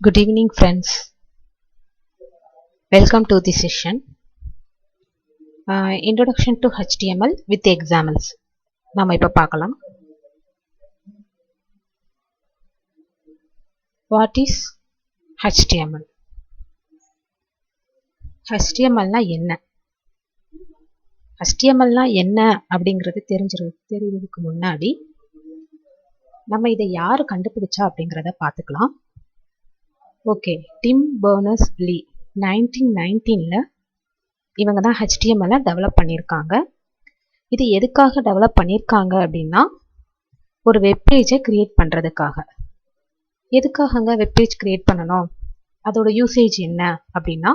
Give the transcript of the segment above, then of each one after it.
Good evening, friends. Welcome to this session. Introduction to HTML with examples. நாம இப்ப பார்க்கலாம். What is HTML? HTML னா என்ன? HTML னா என்ன அப்படிங்கிறது தெரியறதுக்கு முன்னாடி நம்ம இதை யாரு கண்டுபிடிச்சா அப்படிங்கிறத பார்த்துக்கலாம். ஓகே, டிம் பர்னர்ஸ்-லீ 1919ல இவங்க தான் HTML டெவலப் பண்ணியிருக்காங்க. இது எதுக்காக டெவலப் பண்ணியிருக்காங்க அப்படின்னா, ஒரு வெப்பேஜை கிரியேட் பண்ணுறதுக்காக. எதுக்காகங்க வெப்பேஜ் கிரியேட் பண்ணணும், அதோட யூசேஜ் என்ன அப்படின்னா,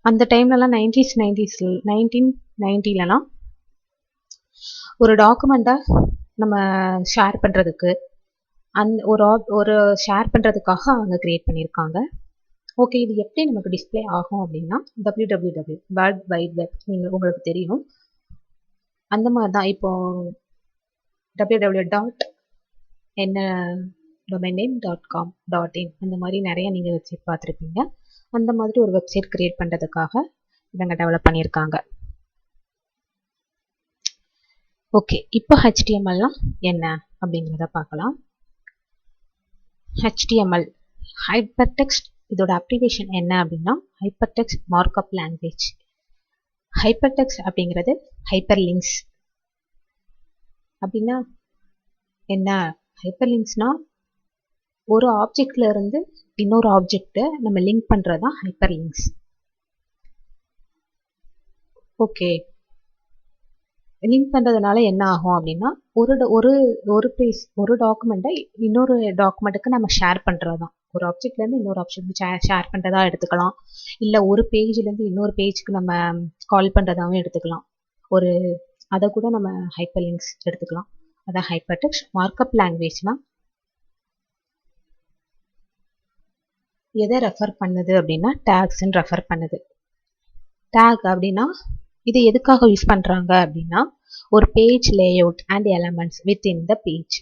அந்த டைம்லலாம் 1990லலாம் ஒரு டாக்குமெண்ட்டை நம்ம ஷேர் பண்ணுறதுக்கு ஒரு ஷேர் பண்ணுறதுக்காக அவங்க கிரியேட் பண்ணியிருக்காங்க. ஓகே, இது எப்படி நமக்கு டிஸ்பிளே ஆகும் அப்படின்னா, www வேர்ல்ட் வைட் வெப் உங்களுக்கு தெரியும். அந்த மாதிரி தான் இப்போ www.domain.com.in அந்த மாதிரி நிறைய நீங்கள் வெப்சைட் பார்த்துருப்பீங்க. அந்த மாதிரி ஒரு வெப்சைட் கிரியேட் பண்ணுறதுக்காக இவங்க டெவலப் பண்ணியிருக்காங்க. ஓகே, இப்போ HTML-லாம் என்ன அப்படிங்கிறத பார்க்கலாம். HTML ஹைப்பர்டெக்ஸ்ட், இதோட அப்ளிகேஷன் என்ன அப்படின்னா ஹைப்பர்டெக்ஸ்ட் மார்க்அப் லாங்குவேஜ். ஹைப்பர்டெக்ஸ்ட் அப்படிங்கிறது ஹைப்பர் லிங்க்ஸ் அப்படின்னா என்ன? ஹைப்பர் லிங்க்ஸ்னா ஒரு ஆப்ஜெக்ட்ல இருந்து இன்னொரு ஆப்ஜெக்டை நம்ம லிங்க் பண்றது தான் ஹைப்பர் லிங்க்ஸ். ஓகே, லிங்க் பண்றதுனால என்ன ஆகும் அப்படின்னா, ஒரு டாக்குமெண்ட்டை இன்னொரு டாக்குமெண்ட்டுக்கு நம்ம ஷேர் பண்றதுதான். ஒரு ஆப்ஜெக்ட்ல இருந்து இன்னொரு ஆப்ஜெக்ட் ஷேர் பண்றதா எடுத்துக்கலாம். இல்ல ஒரு பேஜ்ல இருந்து இன்னொரு பேஜ்க்கு நம்ம கால் பண்றதாவும் எடுத்துக்கலாம். அதை கூட நம்ம ஹைப்பர் லிங்க்ஸ் எடுத்துக்கலாம். அதான் ஹைப்பர்டெக்ஸ்ட். மார்க்அப் லாங்குவேஜ்னா எதை ரெஃபர் பண்ணுது அப்படின்னா டேக்ஸ்ன்னு ரெஃபர் பண்ணுது. டேக் அப்படின்னா இது எதுக்காக யூஸ் பண்றாங்க அப்படின்னா, ஒரு page layout and elements within the page.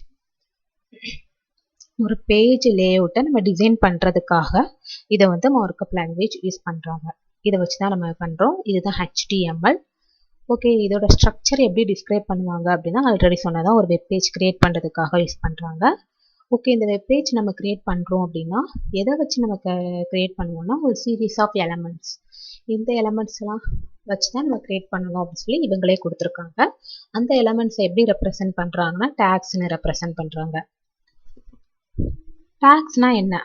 ஒரு பேஜ் லேஅவுட்டை நம்ம டிசைன் பண்றதுக்காக இதை மார்க்அப் லாங்குவேஜ் யூஸ் பண்றாங்க. இதை வச்சுதான் நம்ம பண்றோம். இதுதான் HTML. ஓகே, இதோட ஸ்ட்ரக்சர் எப்படி டிஸ்கிரைப் பண்ணுவாங்க அப்படின்னா, ஆல்ரெடி சொன்னதான் ஒரு வெப் பேஜ் கிரியேட் பண்ணுறதுக்காக யூஸ் பண்ணுறாங்க. ஓகே, இந்த வெப் பேஜ் நம்ம கிரியேட் பண்ணுறோம் அப்படின்னா எதை வச்சு நமக்கு கிரியேட் பண்ணுவோம்னா, ஒரு சீரீஸ் ஆஃப் எலமெண்ட்ஸ். இந்த எலமெண்ட்ஸ்லாம் வச்சு தான் நம்ம கிரியேட் பண்ணணும் அப்படின்னு சொல்லி இவங்களே கொடுத்துருக்காங்க. அந்த எலமெண்ட்ஸை எப்படி ரெப்ரசன்ட் பண்ணுறாங்கன்னா டேக்ஸ்ன்னு ரெப்ரசன்ட் பண்ணுறாங்க. டேக்ஸ்னா என்ன?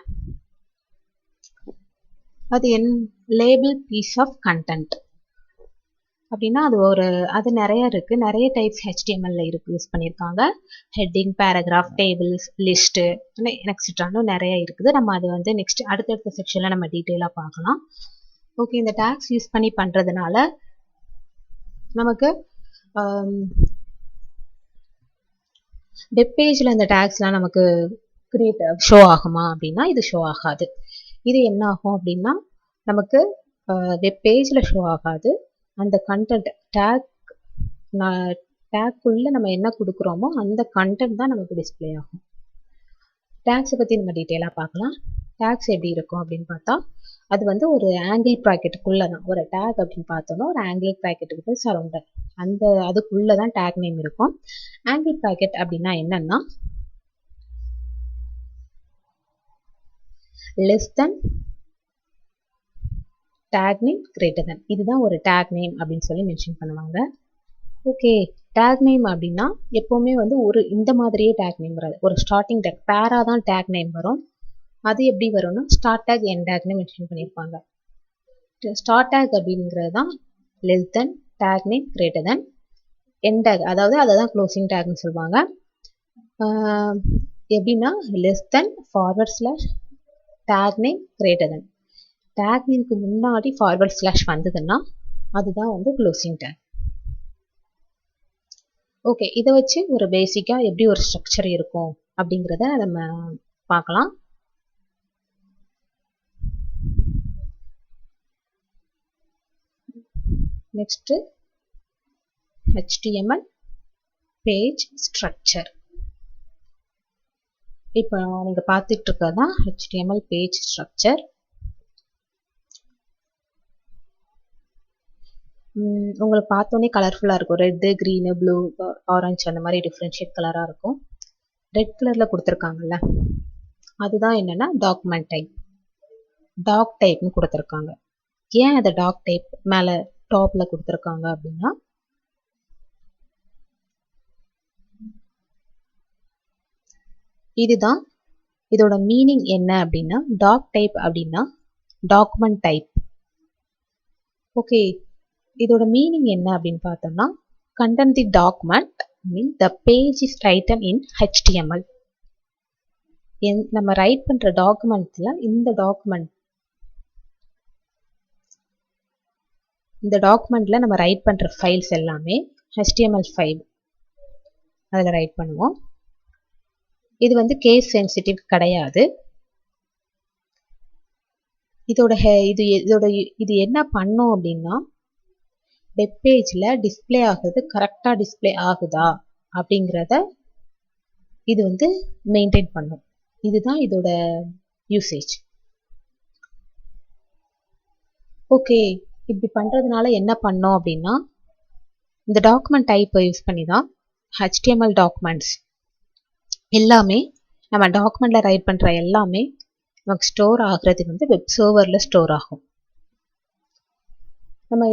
அது லேபிள் பீஸ் ஆஃப் கண்டென்ட் அப்படின்னா அது நிறைய இருக்கு. நிறைய டைப்ஸ் HTML யூஸ் பண்ணியிருக்காங்க. ஹெட்டிங், பேராகிராஃப், டேபிள்ஸ், லிஸ்ட், எக்ஸெட்ரான்னு நிறைய இருக்குது. நம்ம அது நெக்ஸ்ட் அடுத்தடுத்த செக்ஷன்ல நம்ம டீட்டெயிலாக பார்க்கலாம். ஓகே, இந்த டேக்ஸ் யூஸ் பண்ணி பண்றதுனால நமக்கு வெப் பேஜ்ல இந்த டேக்ஸ்லாம் நமக்கு ஷோ ஆகுமா அப்படின்னா இது ஷோ ஆகாது. இது என்ன ஆகும் அப்படின்னா, நமக்கு வெப் பேஜ்ல ஷோ ஆகாது. அந்த கண்டென்ட் டேக்குள்ள நம்ம என்ன கொடுக்குறோமோ அந்த கண்டென்ட் தான் நமக்கு டிஸ்பிளே ஆகும். டேக்ஸை பற்றி நம்ம டீட்டெயிலாக பார்க்கலாம். டேக்ஸ் எப்படி இருக்கும் அப்படின்னு பார்த்தா, அது ஒரு ஆங்கிள் ப்ராக்கெட்டுக்குள்ளே தான். ஒரு டேக் அப்படின்னு பார்த்தோம்னா ஒரு ஆங்கிள் ப்ராக்கெட்டுக்கு சரௌண்டட், அதுக்குள்ளே தான் டேக் நேம் இருக்கும். ஆங்கிள் ப்ராக்கெட் அப்படின்னா என்னன்னா, less than tag name greater தென், இதுதான் ஒரு டேக் நேம் அப்படின்னு சொல்லி மென்ஷன் பண்ணுவாங்க. ஓகே, டேக் நேம் அப்படின்னா எப்பவுமே இந்த மாதிரியே டேக் நேம் வராது. ஒரு ஸ்டார்டிங் டேக் பேரா தான் டேக் நேம் வரும். அது எப்படி வரும்னா ஸ்டார்ட் டேக், எண்ட் டேக்னு மென்ஷன் பண்ணியிருப்பாங்க. ஸ்டார்ட் டேக் அப்படிங்கிறது தான் less than, tag name greater than, end tag அதாவது அதை தான் க்ளோசிங் டேக்னு சொல்லுவாங்க. எப்படின்னா less than forward slash tag name greater than. Tag நேம்க்கு முன்னாடி ஃபார்வர்ட் ஸ்லாஷ் வந்ததுன்னா அதுதான் க்ளோசிங் டேக். ஓகே, இதை வச்சு ஒரு பேசிக்கா எப்படி ஒரு ஸ்ட்ரக்சர் இருக்கும் அப்படிங்கிறத நம்ம பார்க்கலாம். Next HTML page structure. இப்போ நீங்கள் பார்த்துட்டு இருக்கிறது தான் HTML பேஜ் ஸ்ட்ரக்சர். உங்களுக்கு பார்த்தோன்னே கலர்ஃபுல்லாக இருக்கும். ரெட்டு, க்ரீனு, ப்ளூ, ஆரஞ்சு அந்த மாதிரி டிஃப்ரென்ஷியேட் கலராக இருக்கும். ரெட் கலரில் கொடுத்துருக்காங்கல்ல, அதுதான் என்னென்னா டாக்குமெண்ட் டைப். டாக் டைப்னு கொடுத்துருக்காங்க. ஏன் அதை டாக் டைப் மேலே டாப்பில் கொடுத்துருக்காங்க அப்படின்னா, இதுதான் இதோட மீனிங் என்ன அப்படின்னா, டாக் டைப் அப்படின்னா டாக்குமெண்ட் டைப். ஓகே, இதோட மீனிங் என்ன அப்படின்னு பார்த்தோம்னா, content the document mean the page is written in HTML. நம்ம ரைட் பண்ற டாக்குமெண்ட்ல இந்த டாக்குமெண்ட்ல நம்ம ரைட் பண்ற ஃபைல்ஸ் எல்லாமே HTML5 அதில் ரைட் பண்ணுவோம். இது வந்து கேஸ் சென்சிட்டிவ் கிடையாது. இது என்ன பண்ணும் அப்படின்னா, வெப் பேஜில் டிஸ்பிளே ஆகுது கரெக்டாக டிஸ்பிளே ஆகுதா அப்படிங்கிறத இது வந்து மெயின்டைன் பண்ணும். இதுதான் இதோட யூசேஜ். ஓகே, இப்படி பண்ணுறதுனால என்ன பண்ணோம் அப்படின்னா, இந்த டாக்குமெண்ட் டைப்பை யூஸ் பண்ணி தான் HTML டாக்குமெண்ட்ஸ் எல்லாமே நம்ம டாக்குமெண்ட்டில் ரைட் பண்ணுற எல்லாமே நமக்கு ஸ்டோர் ஆகிறது வந்து வெப் சர்வரில் ஸ்டோர் ஆகும். நம்ம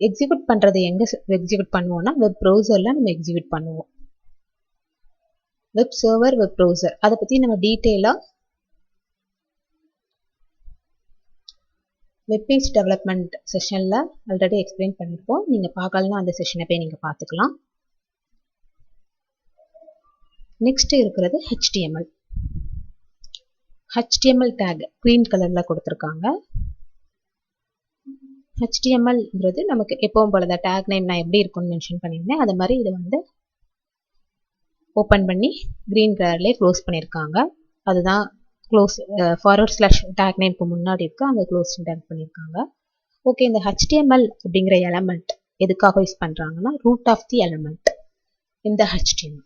எக்ஸிக்யூட் பண்ணுறது எங்கே எக்ஸிக்யூட் பண்ணுவோம்னா, வெப் ப்ரௌசரில் நம்ம எக்ஸிக்யூட் பண்ணுவோம். வெப் சர்வர், வெப் ப்ரௌசர், அதை பற்றி நம்ம டீட்டெயிலாக வெப்பேஜ் டெவலப்மெண்ட் செஷனில் ஆல்ரெடி எக்ஸ்பிளைன் பண்ணியிருப்போம். நீங்கள் பார்க்கலன்னா அந்த செஷனை போய் நீங்கள் பார்த்துக்கலாம். நெக்ஸ்ட் இருக்கிறது HTML டேக் க்ரீன் கலரில் கொடுத்துருக்காங்க. HTMLங்கிறது நமக்கு எப்பவும் போல தான் டேக் நேம் நான் எப்படி இருக்கும்னு மென்ஷன் பண்ணியிருந்தேன். அது மாதிரி இதை வந்து ஓப்பன் பண்ணி க்ரீன் கலர்லேயே க்ளோஸ் பண்ணியிருக்காங்க. அதுதான் க்ளோஸ் ஃபார்வர்ட் / டேக் நேம்க்கு முன்னாடி இருக்கு, அங்கே க்ளோஸ் டேக் பண்ணியிருக்காங்க. ஓகே, இந்த HTML அப்படிங்கிற எலமெண்ட் எதுக்காக யூஸ் பண்ணுறாங்கன்னா, ரூட் ஆஃப் தி எலமெண்ட் இந்த HTML.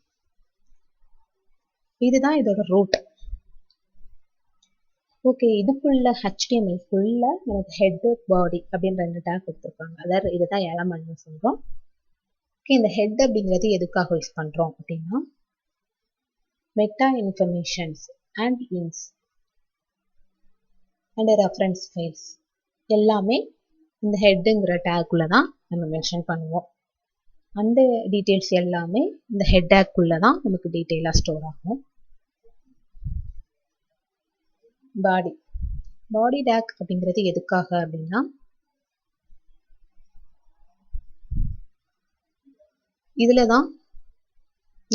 இதுதான் இதோட ரூட். ஓகே, இதுக்குள்ள HTML ஃபுல்ல நமக்கு ஹெட், பாடி அப்படின்னு 2 டேக் கொடுத்துருக்காங்க. அதாவது இதுதான் எலமெண்ட்னு சொல்கிறோம். ஓகே, இந்த ஹெட் அப்படிங்கிறது எதுக்காக யூஸ் பண்ணுறோம் அப்படின்னா, meta informations and links and reference files எல்லாமே இந்த ஹெட்டுங்கிற டேக்குள்ளே தான் நம்ம மென்ஷன் பண்ணுவோம். அந்த டீட்டெயில்ஸ் எல்லாமே இந்த ஹெட் டேக்குள்ளே தான் நமக்கு டீட்டெயிலாக ஸ்டோர் ஆகும். பாடி டேக் அப்படிங்கிறது எதுக்காக அப்படின்னா, இதில் தான்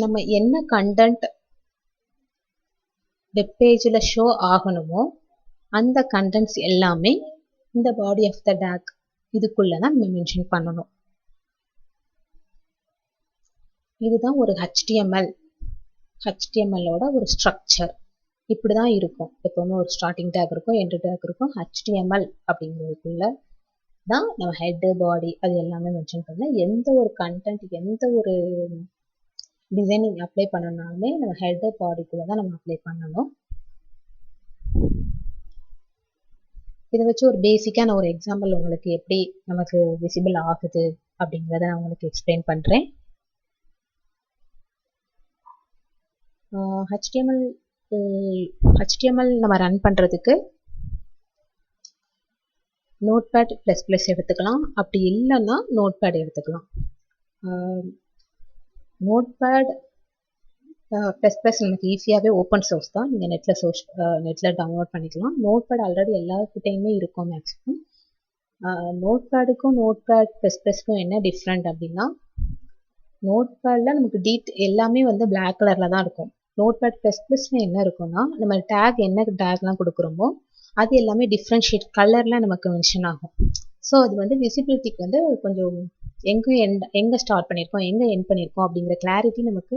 நம்ம என்ன கண்டென்ட் வெப் பேஜில் ஷோ ஆகணுமோ அந்த கண்டென்ட்ஸ் எல்லாமே இந்த பாடி ஆஃப் த டேக் இதுக்குள்ளே தான் நம்ம மென்ஷன் பண்ணணும். இதுதான் ஒரு HTMLோட ஒரு ஸ்ட்ரக்சர். இப்படி தான் இருக்கும். எப்போவுமே ஒரு ஸ்டார்டிங் டேக் இருக்கும், எண்ட் டேக் இருக்கும். HTML அப்படிங்கிறதுக்குள்ள தான் நம்ம ஹெட்டு, பாடி அது எல்லாமே மென்ஷன் பண்ணலாம். எந்த ஒரு கண்டென்ட், எந்த ஒரு டிசைனிங் அப்ளை பண்ணனாலுமே நம்ம ஹெட்டு, பாடிக்குள்ளே தான் நம்ம அப்ளை பண்ணணும். இதை வச்சு ஒரு பேசிக்கான ஒரு எக்ஸாம்பிள் உங்களுக்கு எப்படி நமக்கு விசிபிள் ஆகுது அப்படிங்கிறத நான் உங்களுக்கு எக்ஸ்பிளைன் பண்ணுறேன். HTML நம்ம ரன் பண்ணுறதுக்கு நோட்பேட் ++ எடுத்துக்கலாம். அப்படி இல்லைன்னா நோட்பேட் எடுத்துக்கலாம். நோட்பேட் ++ நமக்கு ஈஸியாகவே ஓப்பன் சோர்ஸ் தான். நீங்கள் நெட்டில் டவுன்லோட் பண்ணிக்கலாம். நோட்பேட் ஆல்ரெடி எல்லாருக்கிட்டையுமே இருக்கும் மேக்ஸிமம். நோட்பேடுக்கும் நோட்பேட் ++க்கும் என்ன டிஃப்ரெண்ட் அப்படின்னா, நோட்பேடில் நமக்கு எல்லாமே வந்து பிளாக் கலரில் தான் இருக்கும். நோட்பேட் ++ என்ன இருக்குன்னா, நம்ம டேக் என்ன டேக்லாம் கொடுக்குறோமோ அது எல்லாமே டிஃப்ரென்ஷியேட் கலரில் நமக்கு மென்ஷன் ஆகும். ஸோ அது வந்து விசிபிலிட்டிக்கு வந்து கொஞ்சம் எங்கே ஸ்டார்ட் பண்ணியிருக்கோம், எங்கே எண்ட் பண்ணியிருக்கோம் அப்படிங்கிற கிளாரிட்டி நமக்கு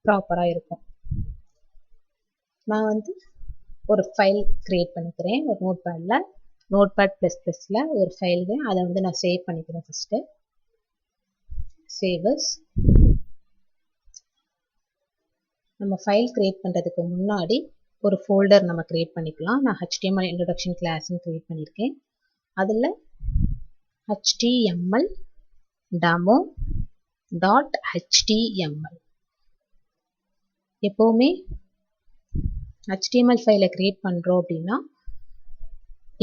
ப்ராப்பராக இருக்கும். நான் வந்து ஒரு ஃபைல் க்ரியேட் பண்ணிக்கிறேன். ஒரு நோட்பேட் ++ல ஒரு ஃபைல், அதை வந்து நான் சேவ் பண்ணிக்கிறேன். ஃபஸ்ட்டு சேவஸ். நம்ம ஃபைல் க்ரியேட் பண்ணுறதுக்கு முன்னாடி ஒரு ஃபோல்டர் நம்ம கிரியேட் பண்ணிக்கலாம். நான் HTML இன்ட்ரோடக்ஷன் கிளாஸ்ன்னு கிரியேட் பண்ணியிருக்கேன். அதில் HTML demo.html எப்போவுமே HTML ஃபைலை கிரியேட் பண்ணுறோம் அப்படின்னா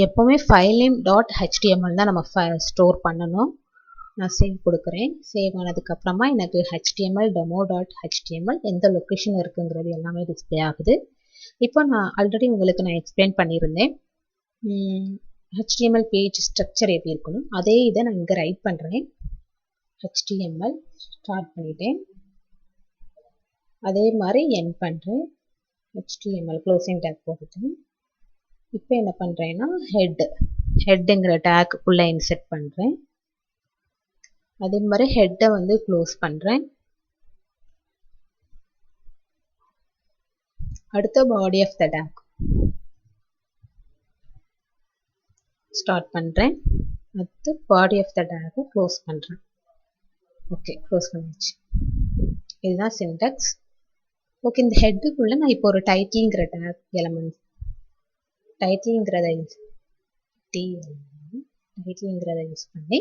எப்போவுமே ஃபைல் நேம் .html தான் நம்ம ஸ்டோர் பண்ணணும். நான் சேவ் கொடுக்குறேன். சேவ் ஆனதுக்கப்புறமா எனக்கு HTML demo.html எந்த லொக்கேஷன் இருக்குங்கிறது எல்லாமே டிஸ்பிளே ஆகுது. இப்போ நான் ஆல்ரெடி உங்களுக்கு நான் எக்ஸ்பிளைன் பண்ணியிருந்தேன் HTML பேஜ் ஸ்ட்ரக்சர் எப்படி இருக்கணும். அதே இதை நான் இங்கே ரைட் பண்ணுறேன். HTML ஸ்டார்ட் பண்ணிட்டேன். அதே மாதிரி என் பண்ணுறேன். HTML க்ளோசிங் டேக் போட்டுட்டேன். இப்போ என்ன பண்ணுறேன்னா ஹெட்டுங்கிற டேக் உள்ள இன்செர்ட் பண்ணுறேன். அதே மாதிரி ஹெட்டை வந்து க்ளோஸ் பண்ணுறேன். அடுத்த body of the tag start பண்ணுறேன். அடுத்து பாடி ஆஃப் த டேக்கை க்ளோஸ் பண்ணுறேன். ஓகே, க்ளோஸ் பண்ணிடுச்சு. இதுதான் சின்டாக்ஸ். ஓகே, இந்த ஹெட்டுக்குள்ளே நான் இப்போ ஒரு டைட்டில்ங்கிற டேக் எலமெண்ட் டைட்டில்ங்கிறத யூஸ் பண்ணி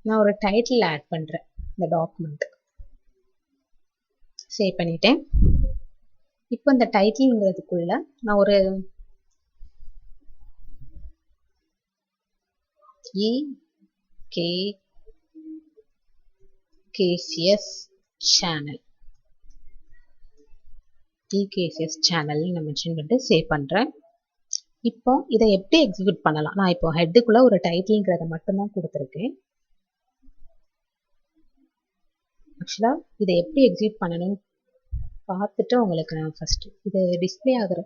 நான் ஒரு டைட்டில் ஆட் பண்ணுறேன். இந்த டாக்குமெண்ட் சேவ் பண்ணிட்டேன். இப்போ இந்த டைட்டில்ங்கிறதுக்குள்ள நான் ஒரு EKCS சேனல் நான் மென்ஷன் பண்ணிட்டு சேவ் பண்ணுறேன். இப்போ இதை எப்படி எக்ஸிக்யூட் பண்ணலாம்? நான் இப்போ ஹெட்டுக்குள்ள ஒரு டைட்டில்ங்கிறத மட்டும்தான் கொடுத்துருக்கேன். ஆக்சுவலாக இதை எப்படி எக்ஸிக்யூட் பண்ணணும்னு பார்த்துட்டு உங்களுக்கு நான் ஃபர்ஸ்ட் இது டிஸ்பிளே ஆகிற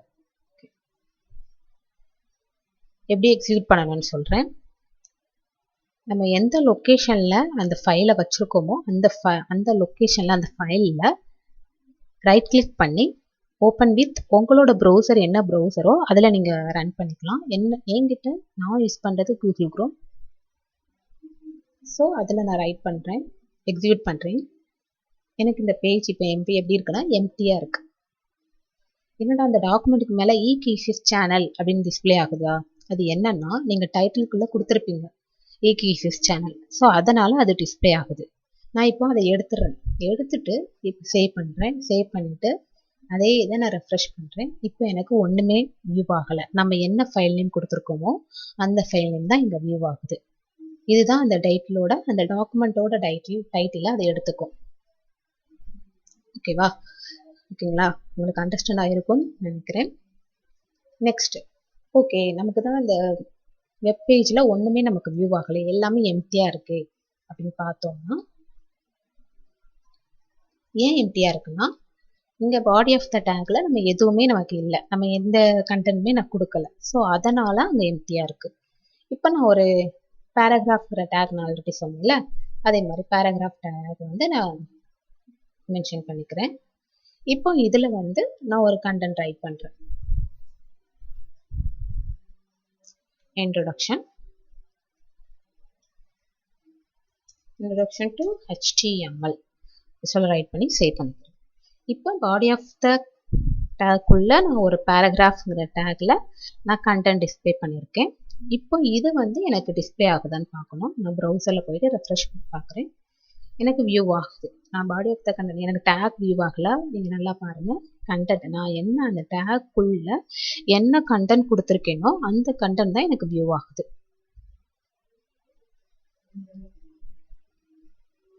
எப்படி எக்ஸிக்யூட் பண்ணணும்னு சொல்கிறேன். நம்ம எந்த லொக்கேஷனில் அந்த ஃபைலை வச்சுருக்கோமோ அந்த லொக்கேஷனில் அந்த ஃபைலில் ரைட் கிளிக் பண்ணி ஓப்பன் வித் உங்களோட ப்ரௌசர் என்ன ப்ரௌசரோ அதில் நீங்கள் ரன் பண்ணிக்கலாம். என்கிட்ட நான் யூஸ் பண்ணுறது கூகுள் குரோம். ஸோ அதில் நான் ரைட் பண்ணுறேன், எக்ஸிக்யூட் பண்ணுறேன். எனக்கு இந்த பேஜ் இப்போ எப்படி இருக்குன்னா எம்டியாக இருக்குது. என்னடா அந்த டாக்குமெண்ட்டுக்கு மேலே EKCS சேனல் அப்படின்னு டிஸ்பிளே ஆகுதா? அது என்னன்னா நீங்கள் டைட்டிலுக்குள்ளே கொடுத்துருப்பீங்க EKCS சேனல். ஸோ அதனால் அது டிஸ்பிளே ஆகுது. நான் இப்போ அதை எடுத்துட்டு இப்போ சேவ் பண்ணுறேன். சேவ் பண்ணிவிட்டு அதே இதை நான் ரெஃப்ரெஷ் பண்ணுறேன். இப்போ எனக்கு ஒன்றுமே வியூ ஆகலை. நம்ம என்ன ஃபைல் நேம் கொடுத்துருக்கோமோ அந்த ஃபைல் நேம் தான் இங்கே வியூ ஆகுது. இதுதான் அந்த டைட்டிலோட அந்த டாக்குமெண்ட்டோட டைட்டிலை அதை எடுத்துக்கும். ஓகேவா? ஓகேங்களா? உங்களுக்கு அண்டர்ஸ்டாண்ட் ஆகிருக்கும்னு நினைக்கிறேன். நெக்ஸ்ட், ஓகே, நமக்கு தான் அந்த வெப் பேஜில் ஒன்றுமே நமக்கு வியூ ஆகலை, எல்லாமே எம்டியாக இருக்கு அப்படின்னு பார்த்தோம்னா ஏன் எம்டியாக இருக்குன்னா இங்கே பாடி ஆஃப் த டேக்கில் நம்ம எதுவுமே நமக்கு இல்லை, நம்ம எந்த கண்டென்ட்டுமே நான் கொடுக்கல. ஸோ அதனால் அங்கே எம்டியாக இருக்குது. இப்போ நான் ஒரு பேராகிராஃப்ங்கிற டேக் நான் ஆல்ரெடி சொன்னேன்ல, அதே மாதிரி பேராகிராஃப் டேக் வந்து நான் மென்ஷன் பண்ணிக்கிறேன். இப்போ இதில் வந்து நான் ஒரு கண்டென்ட் ரைட் பண்ணுறேன். introduction to HTML சொல்ல ரைட் பண்ணி சேவ் பண்ணிக்கிறேன். இப்போ பாடி ஆஃப் த டேக்குள்ள நான் ஒரு பேராகிராஃப்ங்கிற டேக்ல நான் கண்டென்ட் டிஸ்பிளே பண்ணியிருக்கேன். இப்போ இது வந்து எனக்கு டிஸ்பிளே ஆகுதான்னு பார்க்கணும். நான் ப்ரௌசரில் போயிட்டு ரெஃப்ரெஷ் பண்ணி பார்க்குறேன். எனக்கு வியூ ஆகுது. நான் பாடி ஆஃப் த கண்டென்ட் எனக்கு டேக் வியூ ஆகல. நீங்கள் நல்லா பாருங்கள். கண்டென்ட் நான் என்ன அந்த டேக்குள்ள என்ன கண்டென்ட் கொடுத்துருக்கேனோ அந்த கண்டென்ட் தான் எனக்கு வியூ ஆகுது.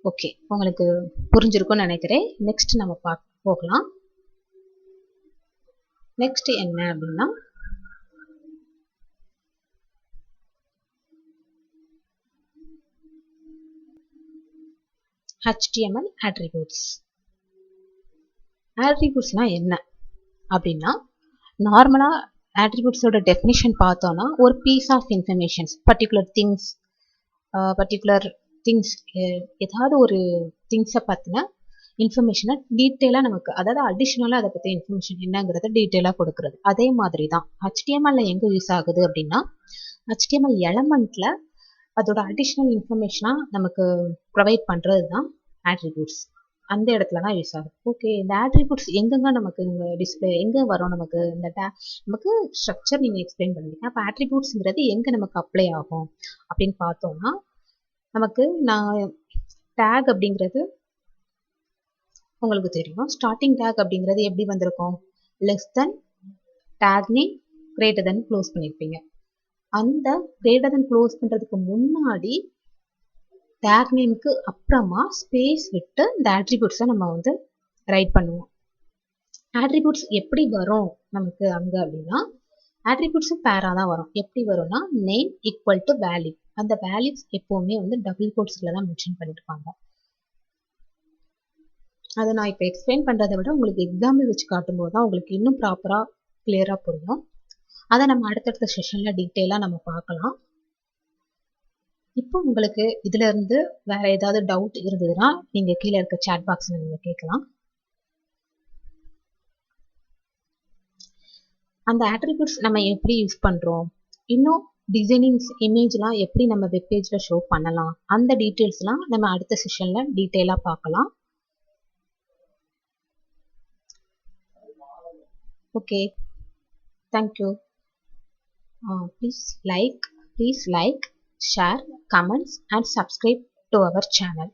ஓகே, உங்களுக்கு புரிஞ்சிருக்கும்னு நினைக்கிறேன். நெக்ஸ்ட் நம்ம போகலாம். நெக்ஸ்ட் என்ன அப்படின்னா HTML attributes. attributesனா என்ன அப்படின்னா நார்மலா attributesோட டெஃபினிஷன் பார்த்தோம்னா ஒரு piece of informations, particular things ஏதாவது ஒரு திங்ஸை பற்றின இன்ஃபர்மேஷனை டீட்டெயிலாக நமக்கு, அதாவது அடிஷ்னலாக அதை பற்றி இன்ஃபர்மேஷன் என்னங்கிறத டீட்டெயிலாக கொடுக்குறது. அதே மாதிரி தான் HTML எங்கே யூஸ் ஆகுது அப்படின்னா HTML எலமெண்ட்டில் அதோட அடிஷ்னல் இன்ஃபர்மேஷனாக நமக்கு ப்ரொவைட் பண்ணுறது தான் attributes. அந்த இடத்துல தான் யூஸ் ஆகும். ஓகே, இந்த ஆட்ரிபியூட்ஸ் எங்கெங்க நமக்கு இங்கே டிஸ்பிளே எங்கே வரும் நமக்கு இந்த நமக்கு ஸ்ட்ரக்சர் நீங்கள் எக்ஸ்பிளைன் பண்ணுவீங்க. அப்போ ஆட்ரிபியூட்ஸுங்கிறது எங்கே நமக்கு அப்ளை ஆகும் அப்படின்னு பார்த்தோம்னா, நமக்கு நான் டேக் அப்படிங்கிறது உங்களுக்கு தெரியும். ஸ்டார்டிங் டேக் அப்படிங்கிறது எப்படி வந்திருக்கும்? Less than tag name greater தென் க்ளோஸ் பண்ணியிருப்பீங்க. அந்த கிரேட்டர் தென் க்ளோஸ் பண்ணுறதுக்கு முன்னாடி டேக் நேமுக்கு அப்புறமா ஸ்பேஸ் விட்டு இந்த ஆட்ரிபியூட்ஸை நம்ம வந்து ரைட் பண்ணுவோம். ஆட்ரிபியூட்ஸ் எப்படி வரும் நமக்கு அங்கே அப்படின்னா, ஆட்ரிபியூட்ஸும் பேராக தான் வரும். எப்படி வரும்னா, நேம் ஈக்குவல் டு வேல்யூ. அந்த வேல்யூஸ் எப்போவுமே வந்து டபுள் கோட்ஸில் தான் மென்ஷன் பண்ணியிருப்பாங்க. அதை நான் இப்போ எக்ஸ்பிளைன் பண்ணுறதை விட உங்களுக்கு எக்ஸாம்பிள் வச்சு காட்டும்போது தான் உங்களுக்கு இன்னும் ப்ராப்பராக கிளியராக புரியும். அதை நம்ம அடுத்தடுத்த செஷனில் டீட்டெயிலாக நம்ம பார்க்கலாம். இப்போ உங்களுக்கு இதுல இருந்து வேற ஏதாவது டவுட் இருந்ததுன்னா நீங்க கீழே இருக்க சாட் பாக்ஸ்ல நீங்க கேட்கலாம். அந்த ஆட்ரிபியூட்ஸ் நம்ம எப்படி யூஸ் பண்றோம், இன்னும் டிசைனிங்ஸ் இமேஜ்லாம் எப்படி நம்ம வெப்பேஜ்ல ஷோ பண்ணலாம், அந்த டீட்டெயில்ஸ்லாம் நம்ம அடுத்த செஷன்ல டீட்டெயிலாக பார்க்கலாம். Okay, thank you. Please like, share, comments and subscribe to our channel.